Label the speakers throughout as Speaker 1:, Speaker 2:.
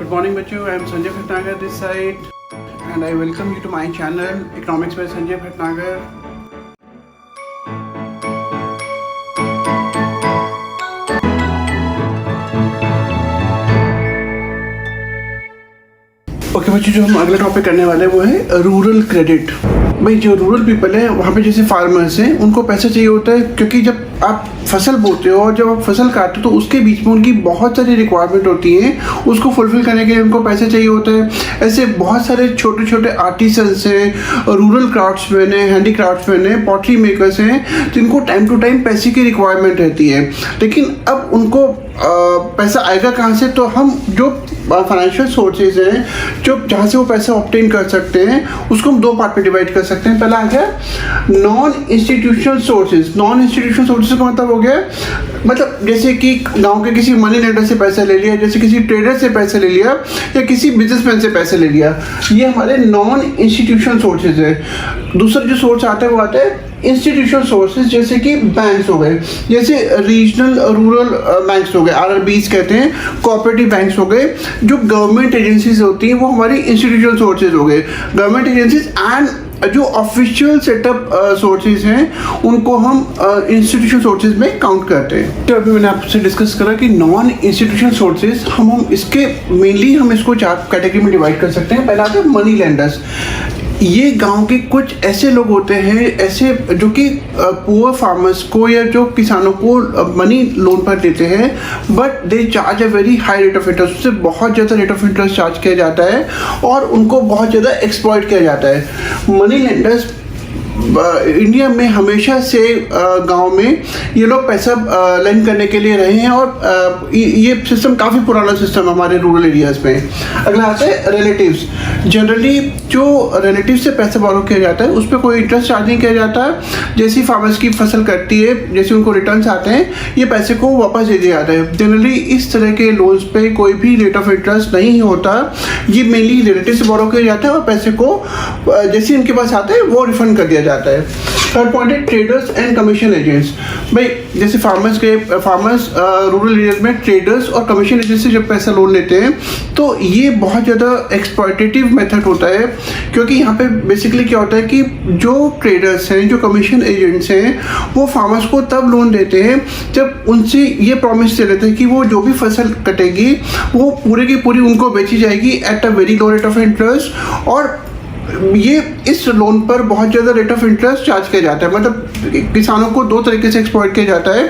Speaker 1: Good morning बच्चों, I am Sanjay Bhatnagar this side and I welcome you to my channel Economics by Sanjay Bhatnagar. Okay बच्चों, जो हम अगला topic करने वाले हैं वो है रूरल क्रेडिट। भाई जो रूरल पीपल है वहाँ पे जैसे फार्मर्स हैं उनको पैसा चाहिए होता है, क्योंकि जब आप फसल बोते हो और जब आप फसल काटते हो तो उसके बीच में उनकी बहुत सारी रिक्वायरमेंट होती है, उसको फुलफिल करने के लिए उनको पैसा चाहिए होता है। ऐसे बहुत सारे छोटे छोटे आर्टिसंस हैं, रूरल क्राफ्ट्समैन हैं, हैंडी क्राफ्ट्समैन हैं, पॉटरी मेकर्स हैं, जिनको टाइम टू टाइम पैसे की रिक्वायरमेंट रहती है। लेकिन अब उनको पैसा आएगा कहाँ से? तो हम जो फाइनेंशियल सोर्सेज हैं जो जहाँ से वो पैसा ऑब्टेन कर सकते हैं उसको हम दो पार्ट में डिवाइड कर सकते हैं। पहला आ गया non institutional sources. Non institutional sources का मतलब हो गया, मतलब जैसे कि गांव के किसी मनी लेंडर से पैसा ले लिया, जैसे किसी ट्रेडर से पैसा ले लिया या किसी बिजनेसमैन से पैसा ले लिया, ये हमारे नॉन इंस्टीट्यूशनल सोर्सेज है। दूसरा जो सोर्स आता है वो आता है इंस्टीट्यूशनल सोर्सेज, जैसे कि बैंक्स हो गए, जैसे रीजनल रूरल बैंक्स हो गए, आरआरबीज कहते हैं, कोऑपरेटिव बैंक्स हो गए। जो गवर्नमेंट एजेंसीज होती हैं वो हमारी इंस्टीट्यूशनल सोर्सेज हो गए। गवर्नमेंट एजेंसीज एंड जो ऑफिशियल सेटअप सोर्सेज हैं उनको हम इंस्टीट्यूशनल सोर्सेज में काउंट करते हैं। तो अभी मैंने आपसे डिस्कस करा कि नॉन इंस्टीट्यूशनल सोर्सेज हम इसके मेनली हम इसको चार कैटेगरी में डिवाइड कर सकते हैं। पहला आता है मनी लेंडर्स। ये गांव के कुछ ऐसे लोग होते हैं, ऐसे जो कि पुअर फार्मर्स को या जो किसानों को मनी लोन पर देते हैं, but they charge a very high rate of interest. उससे बहुत ज़्यादा रेट ऑफ इंटरेस्ट चार्ज किया जाता है और उनको बहुत ज़्यादा एक्सप्लॉइट किया जाता है। मनी लेंडर्स इंडिया में हमेशा से गांव में ये लोग पैसा लेंड करने के लिए रहे हैं और ये सिस्टम काफ़ी पुराना सिस्टम है हमारे रूरल एरियाज़ में। अगला आता है रिलेटिव्स। जनरली जो रिलेटिव से पैसा बोरो किया जाता है उस पर कोई इंटरेस्ट चार्ज नहीं किया जाता। जैसी फार्मर्स की फसल कटती है, जैसे उनको रिटर्न्स आते हैं, ये पैसे को वापस दे दिया जाता है। जनरली इस तरह के लोन्स पे कोई भी रेट ऑफ इंटरेस्ट नहीं होता। ये मेनली रिलेटिव से बोरो किया जाता है और पैसे को जैसे उनके पास आता है वो रिफंड कर दिया जाता है। थर्ड पॉइंट है ट्रेडर्स एंड कमीशन एजेंट्स। भाई जैसे फार्मर्स रूरल एरियाज में ट्रेडर्स और कमीशन एजेंट्स से जब पैसा लोन लेते हैं तो ये बहुत ज़्यादा एक्सप्लॉयटेटिव मेथड होता है, क्योंकि यहाँ पे बेसिकली क्या होता है कि जो ट्रेडर्स हैं, जो कमीशन एजेंट्स हैं, वो फार्मर्स को तब लोन देते हैं जब उनसे ये प्रॉमिस दे लेते हैं कि वो जो भी फसल कटेगी वो पूरी की पूरी उनको बेची जाएगी eight a very low rate of interest. और ये इस लोन पर बहुत ज़्यादा रेट ऑफ इंटरेस्ट चार्ज किया जाता है। मतलब किसानों को दो तरीके से एक्सप्लॉइट किया जाता है।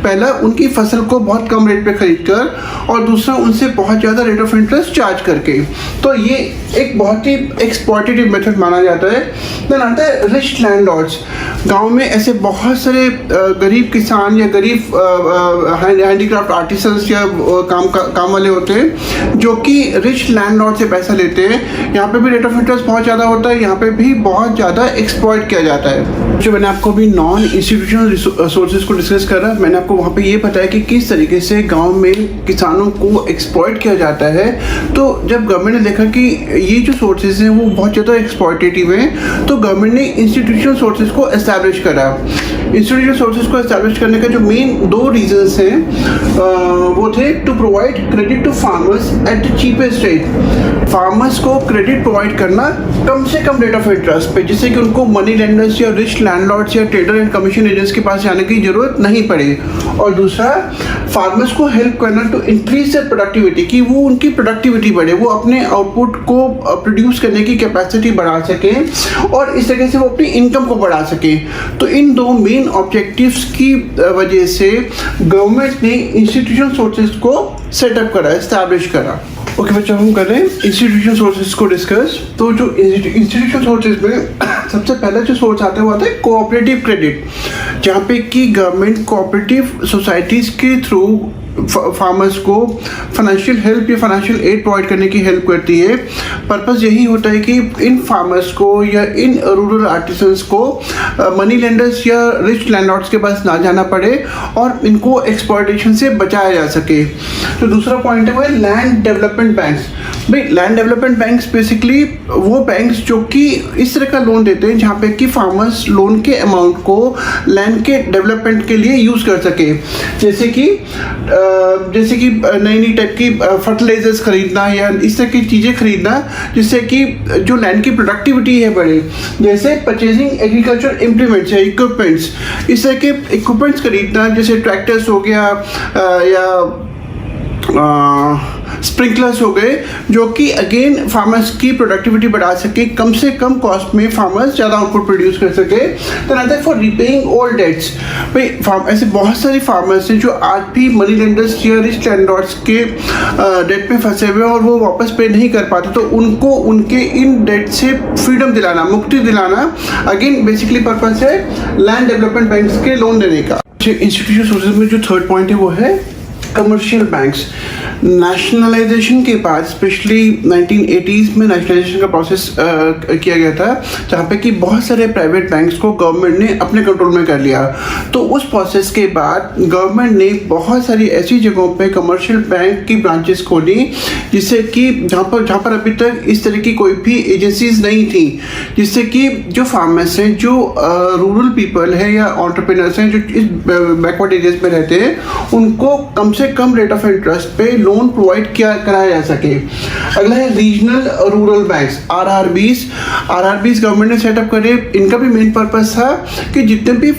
Speaker 1: पहला, उनकी फसल को बहुत कम रेट पे खरीद कर, और दूसरा उनसे बहुत ज़्यादा रेट ऑफ इंटरेस्ट चार्ज करके। तो ये एक बहुत ही एक्सप्लॉयटेटिव मेथड माना जाता है। देन आता है रिच लैंडलॉर्ड्स। गाँव में ऐसे बहुत सारे गरीब किसान या गरीब हैंडीक्राफ्ट आर्टिसंस या काम वाले होते हैं जो कि रिच लैंडलॉर्ड से पैसा लेते हैं। यहाँ पे भी रेट ऑफ इंटरेस्ट बहुत ज़्यादा होता है, यहाँ पे भी बहुत ज़्यादा एक्सप्लॉइट किया जाता है। जो मैंने आपको भी नॉन इंस्टीट्यूशनल सोर्सेज को डिस्कस करा, मैंने आपको वहाँ पे ये बताया कि किस तरीके से गांव में किसानों को एक्सप्लॉइट किया जाता है। तो जब गवर्नमेंट ने देखा कि ये जो सोर्सेज हैं वो बहुत ज़्यादा एक्सप्लॉयटेटिव हैं, तो गवर्नमेंट ने इंस्टीट्यूशनल सोर्सेज को एस्टैब्लिश करा। इंस्टीट्यूशनल सोर्सेज को एस्टैब्लिश करने का जो मेन दो रीजंस हैं वो थे to provide credit to farmers at the cheapest rate. Farmers को क्रेडिट प्रोवाइड करना कम से कम रेट ऑफ इंटरेस्ट पे, जिससे कि उनको मनी लेंडर्स या रिच लैंडलॉर्ड्स या ट्रेडर एंड कमीशन एजेंट्स के पास जाने की जरूरत नहीं पड़े। और दूसरा, फार्मर्स को हेल्प करना टू इंक्रीज देयर प्रोडक्टिविटी, कि वो उनकी प्रोडक्टिविटी बढ़े, वो अपने आउटपुट को प्रोड्यूस करने की कैपेसिटी बढ़ा सकें और इस तरह से वो अपनी इनकम को बढ़ा सकें। तो इन दो मेन ऑब्जेक्टिव्स की वजह से गवर्नमेंट ने इंस्टीट्यूशनल सोर्सेज को सेटअप करा, एस्टैब्लिश करा। ओके बच्चों, हम कर रहे हैं इंस्टीट्यूशनल सोर्सेज को डिस्कस। तो जो इंस्टीट्यूशनल सोर्सेज में सबसे पहला जो सोर्स आता है वो आता है कोऑपरेटिव क्रेडिट, जहाँ पे कि गवर्नमेंट कोऑपरेटिव सोसाइटीज के थ्रू फार्मर्स को फाइनेंशियल हेल्प या फाइनेंशियल एड प्रोवाइड करने की हेल्प करती है। पर्पस यही होता है कि इन फार्मर्स को या इन रूरल आर्टिसंस को मनी लेंडर्स या रिच लैंडलॉर्ड्स के पास ना जाना पड़े और इनको एक्सप्लॉयटेशन से बचाया जा सके। तो दूसरा पॉइंट है वो है लैंड डेवलपमेंट बैंक्स। भाई लैंड डेवलपमेंट बैंक्स बेसिकली वो बैंक्स जो कि इस तरह का लोन देते हैं जहाँ पे कि फार्मर्स लोन के अमाउंट को लैंड के डेवलपमेंट के लिए यूज़ कर सके। जैसे कि जैसे कि नई नई टाइप की फर्टिलाइजर्स खरीदना या इस तरह की चीज़ें खरीदना जिससे कि जो लैंड की प्रोडक्टिविटी है बढ़े, जैसे परचेजिंग एग्रीकल्चर इम्प्लीमेंट्स या इक्विपमेंट्स, इस तरह के इक्विपमेंट्स खरीदना जैसे ट्रैक्टर्स हो गया या स्प्रिंकलर्स हो गए, जो कि अगेन फार्मर्स की प्रोडक्टिविटी बढ़ा सके, कम से कम कॉस्ट में फार्मर्स ज़्यादा आउटपुट प्रोड्यूस कर सके। तो आता है फॉर रिपेइंग ओल्ड डेट्स। भाई ऐसे बहुत सारे फार्मर्स हैं जो आज भी मनी लेंडर्स या रिच लैंडलॉर्ड्स के डेट में फंसे हुए हैं और वो वापस पे नहीं कर पाते, तो उनको उनके इन डेट से फ्रीडम दिलाना, मुक्ति दिलाना, अगेन बेसिकली पर्पस है लैंड डेवलपमेंट बैंक्स के लोन देने का। इंस्टीट्यूशन सोर्सेज में जो थर्ड पॉइंट है वो है कमर्शियल बैंक्स। नेशनलाइजेशन के बाद स्पेशली 1980s में नेशनलाइजेशन का प्रोसेस किया गया था, जहाँ पे कि बहुत सारे प्राइवेट बैंक्स को गवर्नमेंट ने अपने कंट्रोल में कर लिया। तो उस प्रोसेस के बाद गवर्नमेंट ने बहुत सारी ऐसी जगहों पे कमर्शियल बैंक की ब्रांचेस खोली, जिससे कि जहाँ पर अभी तक इस तरह की कोई भी एजेंसीज नहीं थी, जिससे कि जो फार्मर्स हैं, जो रूरल पीपल है या एंटरप्रेन्योर्स हैं जो इस बैकवर्ड एरियाज में रहते हैं, उनको कम से कम रेट ऑफ इंटरेस्ट पे लोन प्रोवाइड कराया जा सके। अगला है regional rural banks, RRBs government ने सेटअप करे। इनका भी मेन पर्पस था कि जितने भी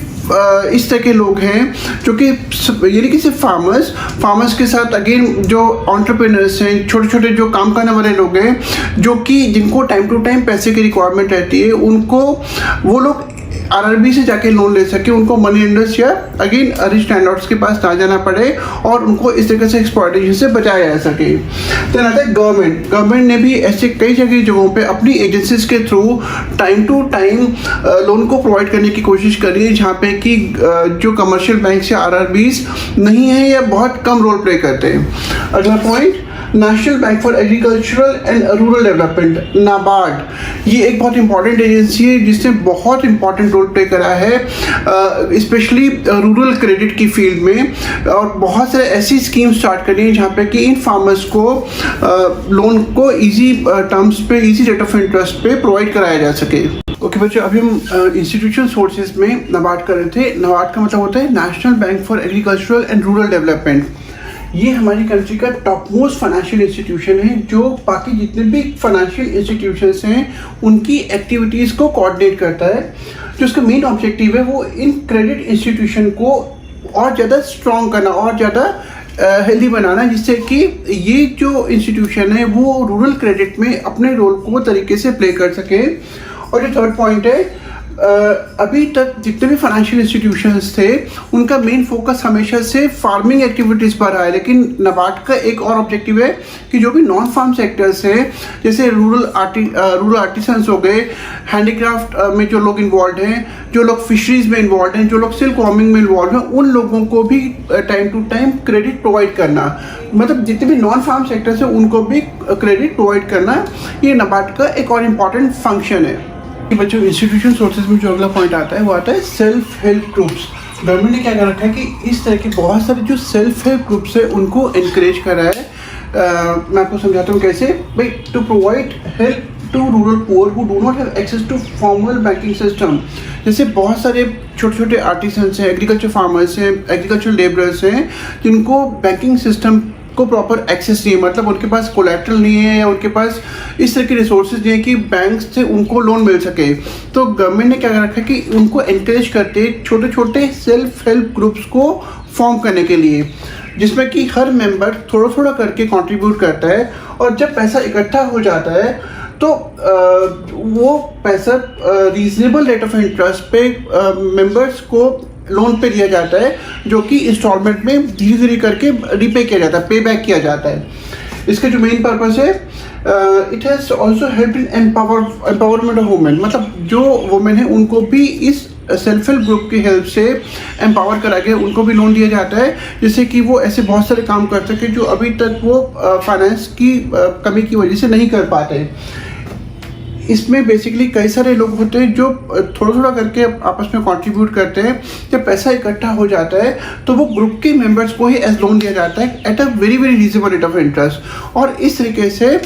Speaker 1: इस तरह के लोग हैं जो कि यानी कि सिर्फ फार्मर्स के साथ अगेन जो एंटरप्रेन्योर्स हैं, छोटे छोटे जो काम करने वाले लोग हैं, जो कि जिनको टाइम टू टाइम पैसे की रिक्वायरमेंट रहती है, उनको वो लोग आरआरबी से जाके लोन ले सके, उनको मनी लेंडर्स या अगेन रिच लैंडलॉर्ड्स के पास ना जाना पड़े और उनको इस तरीके से एक्सप्लॉयटेशन से बचाया जा सके। देन आता है गवर्नमेंट ने भी ऐसे कई जगहों पे अपनी एजेंसीज के through time to time loan को प्रोवाइड करने की कोशिश करी है, जहाँ पे कि जो कमर्शियल बैंक या आरआरबीज नहीं है या बहुत कम रोल प्ले करते हैं। अगला point, national bank for agricultural and rural development, NABARD. ये एक बहुत इंपॉर्टेंट एजेंसी है जिसने बहुत इंपॉर्टेंट रोल प्ले करा है स्पेशली रूरल क्रेडिट की फील्ड में, और बहुत सारे ऐसी स्कीम स्टार्ट करी है जहाँ पे कि इन फार्मर्स को लोन को इजी टर्म्स पे, इजी रेट ऑफ इंटरेस्ट पे प्रोवाइड कराया जा सके। ओके बच्चों, अभी हम इंस्टीट्यूशन सोर्सेज में नाबार्ड कर रहे थे। नाबार्ड का मतलब होता है national bank for agricultural and rural development. ये हमारी कंट्री का टॉप मोस्ट फाइनेंशियल इंस्टीट्यूशन है, जो बाकी जितने भी फाइनेंशियल इंस्टीट्यूशंस हैं उनकी एक्टिविटीज़ को कोऑर्डिनेट करता है। जो उसका मेन ऑब्जेक्टिव है वो इन क्रेडिट इंस्टीट्यूशन को और ज़्यादा स्ट्रॉन्ग करना और ज़्यादा हेल्दी बनाना, जिससे कि ये जो इंस्टीट्यूशन है वो रूरल क्रेडिट में अपने रोल को तरीके से प्ले कर सके। और जो थर्ड पॉइंट है, अभी तक जितने भी फाइनेंशियल इंस्टीट्यूशंस थे उनका मेन फोकस हमेशा से फार्मिंग एक्टिविटीज़ पर रहा है, लेकिन नाबार्ड का एक और ऑब्जेक्टिव है कि जो भी नॉन फार्म सेक्टर्स हैं, जैसे रूरल आर्टिसंस हो गए, हैंडीक्राफ्ट में जो लोग इन्वॉल्व हैं, जो लोग फिशरीज में इन्वॉल्व हैं, जो लोग सिल्क वार्मिंग में इन्वॉल्व हैं, उन लोगों को भी time to time credit provide करना, मतलब जितने भी नॉन फार्म सेक्टर्स हैं उनको भी क्रेडिट प्रोवाइड करना, ये नाबार्ड का एक और इम्पॉर्टेंट फंक्शन है। बच्चों, इंस्टीट्यूशन सोर्सेज में जो अगला पॉइंट आता है वो आता है सेल्फ हेल्प ग्रुप्स। गवर्नमेंट ने क्या कर रखा है कि इस तरह के बहुत सारे जो सेल्फ हेल्प ग्रुप्स है उनको इनकरेज करा है। मैं आपको समझाता हूँ कैसे। भाई, to provide help to rural poor who do not have access to formal banking system. जैसे बहुत सारे छोटे छोटे आर्टिसंस हैं, एग्रीकल्चर फार्मर्स हैं, एग्रीकल्चर लेबरर्स हैं, जिनको बैंकिंग सिस्टम को प्रॉपर एक्सेस नहीं है, मतलब उनके पास कोलैटरल नहीं है या उनके पास इस तरह के रिसोर्सेज नहीं है कि बैंक से उनको लोन मिल सके। तो गवर्नमेंट ने क्या कर रखा है कि उनको एनकरेज करते छोटे छोटे सेल्फ हेल्प ग्रुप्स को फॉर्म करने के लिए, जिसमें कि हर मेंबर थोड़ा थोड़ा करके कंट्रीब्यूट करता है, और जब पैसा इकट्ठा हो जाता है तो वो पैसा रीजनेबल रेट ऑफ इंटरेस्ट पे मेंबर्स को लोन पे दिया जाता है, जो कि इंस्टॉलमेंट में धीरे धीरे करके रिपे किया जाता है, पे बैक किया जाता है। इसका जो मेन पर्पस है, it has also help in empowerment of women, मतलब जो वुमेन है उनको भी इस सेल्फ हेल्प ग्रुप की हेल्प से एम्पावर करा के उनको भी लोन दिया जाता है, जिससे कि वो ऐसे बहुत सारे काम कर सके जो अभी तक वो फाइनेंस की कमी की वजह से नहीं कर पाते। इसमें बेसिकली कई सारे लोग होते हैं जो थोड़ा थोड़ा करके आपस में कंट्रीब्यूट करते हैं। जब पैसा इकट्ठा हो जाता है तो वो ग्रुप के मेंबर्स को ही एज लोन दिया जाता है eight a very very reasonable rate of interest. और इस तरीके से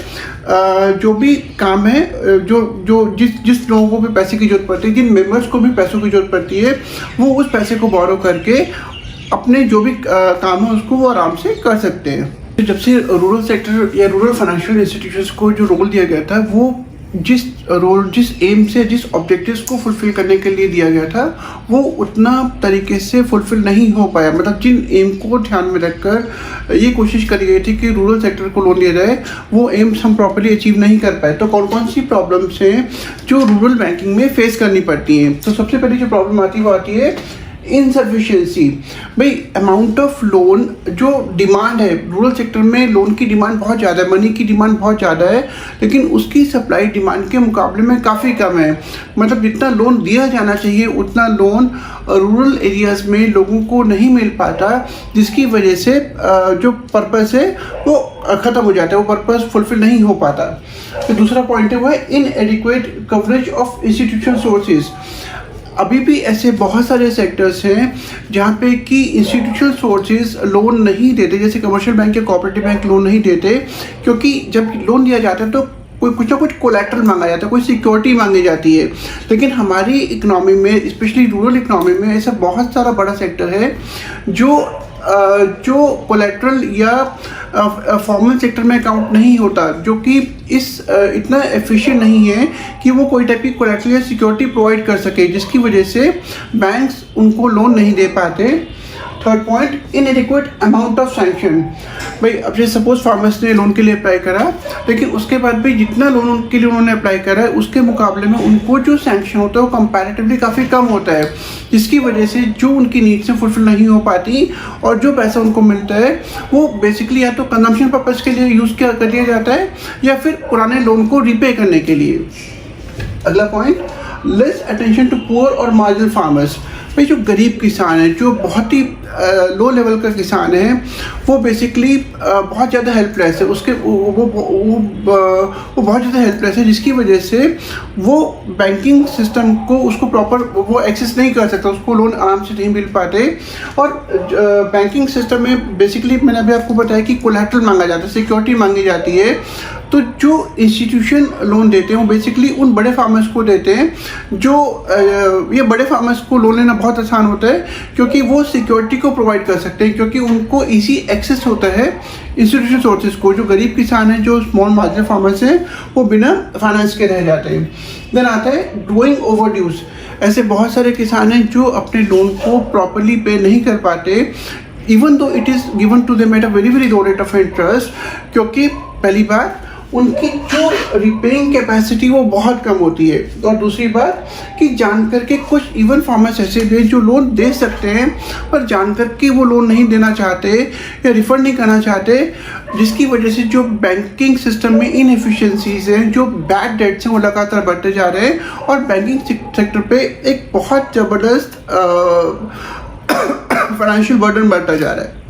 Speaker 1: जो भी काम है, जिस लोगों को भी पैसे की जरूरत पड़ती है, जिन मेंबर्स को भी पैसों की जरूरत पड़ती है, वो उस पैसे को बोरो करके अपने जो भी काम है उसको वो आराम से कर सकते हैं। जब से रूरल सेक्टर या रूरल फाइनेंशियल इंस्टीट्यूशंस को जो रोल दिया गया था, वो जिस एम से, जिस ऑब्जेक्टिव्स को फुलफिल करने के लिए दिया गया था, वो उतना तरीके से फुलफिल नहीं हो पाया। मतलब जिन एम को ध्यान में रखकर ये कोशिश करी गई थी कि रूरल सेक्टर को लोन दिया जाए, वो एम्स हम प्रॉपर्ली अचीव नहीं कर पाए। तो कौन कौन सी प्रॉब्लम्स हैं जो रूरल बैंकिंग में फेस करनी पड़ती हैं? तो सबसे पहली जो प्रॉब्लम आती है वो आती है इनसफिशिएंसी। भाई अमाउंट ऑफ लोन, जो डिमांड है रूरल सेक्टर में, लोन की डिमांड बहुत ज़्यादा है, मनी की डिमांड बहुत ज़्यादा है, लेकिन उसकी सप्लाई डिमांड के मुकाबले में काफ़ी कम है। मतलब जितना लोन दिया जाना चाहिए उतना लोन रूरल एरियाज़ में लोगों को नहीं मिल पाता, जिसकी वजह से जो पर्पस है वो ख़त्म हो जाता है, वो पर्पस फुलफिल नहीं हो पाता। तो दूसरा पॉइंट है वो है इनएडिक्वेट कवरेज ऑफ इंस्टीट्यूशनल सोर्सेज। अभी भी ऐसे बहुत सारे सेक्टर्स हैं जहाँ पे कि इंस्टीट्यूशनल सोर्सेज लोन नहीं देते, जैसे कमर्शियल बैंक या कोऑपरेटिव बैंक लोन नहीं देते, क्योंकि जब लोन दिया जाता है तो कोई कुछ ना कुछ कोलैटरल मांगा जाता है, कोई सिक्योरिटी मांगी जाती है। लेकिन हमारी इकनॉमी में, स्पेशली रूरल इकनॉमी में, ऐसा बहुत सारा बड़ा सेक्टर है जो कोलैटरल या फॉर्मल सेक्टर में अकाउंट नहीं होता, जो कि इतना एफिशिएंट नहीं है कि वो कोई टाइप की कोलैटरल या सिक्योरिटी प्रोवाइड कर सके, जिसकी वजह से बैंक्स उनको लोन नहीं दे पाते। Third point, इनएडिक्वेट amount of sanction. भाई अब जैसे सपोज फार्मर्स ने लोन के लिए अप्लाई करा, लेकिन उसके बाद भी जितना लोन के लिए उन्होंने अप्लाई करा है उसके मुकाबले में उनको जो सैंक्शन होता है वो कंपैरेटिवली काफ़ी कम होता है, जिसकी वजह से जो उनकी नीड्स हैं फुलफिल नहीं हो पाती, और जो पैसा उनको मिलता है वो बेसिकली या तो कंजम्पशन पर्पज़ के लिए यूज़ कर लिया जाता है या फिर पुराने लोन को रीपे करने के लिए। अगला point, less attention to poor और मार्जिनल फार्मर्स। भाई जो गरीब किसान है, जो बहुत ही लो लेवल का किसान है, वो बेसिकली बहुत ज़्यादा हेल्पलेस है, उसके वो बहुत ज़्यादा हेल्पलेस है, जिसकी वजह से वो बैंकिंग सिस्टम को उसको प्रॉपर वो एक्सेस नहीं कर सकता, उसको लोन आराम से नहीं मिल पाते। और बैंकिंग सिस्टम में बेसिकली मैंने अभी आपको बताया कि कोलैटरल मांगा जाता है, सिक्योरिटी मांगी जाती है। तो जो इंस्टीट्यूशन लोन देते हैं वो बेसिकली उन बड़े फार्मर्स को देते हैं, जो ये बड़े फार्मर्स को लोन लेना बहुत आसान होता है क्योंकि वो सिक्योरिटी को प्रोवाइड कर सकते हैं, क्योंकि उनको इजी एक्सेस होता है इंस्टीट्यूशन सोर्सेज को। जो गरीब किसान हैं, जो स्मॉल मार्जिनल फार्मर्स हैं, वो बिना फाइनेंस के रह जाते हैं। देन आता है ग्रोइंग ओवरड्यूज। ऐसे बहुत सारे किसान हैं जो अपने लोन को प्रॉपरली पे नहीं कर पाते, even though it is given to them at a very very low rate of interest, क्योंकि पहली बात उनकी जो रिपेइंग कैपेसिटी वो बहुत कम होती है, और दूसरी बात कि जानकर के कुछ इवन फार्मर्स ऐसे भी जो लोन दे सकते हैं पर जानकर के वो लोन नहीं देना चाहते या रिफंड नहीं करना चाहते, जिसकी वजह से जो बैंकिंग सिस्टम में इनएफिशिएंसीज हैं, जो बैड डेट्स हैं, वो लगातार बढ़ते जा रहे हैं और बैंकिंग सेक्टर पे एक बहुत ज़बरदस्त फाइनेंशियल बर्डन बढ़ता जा रहा है।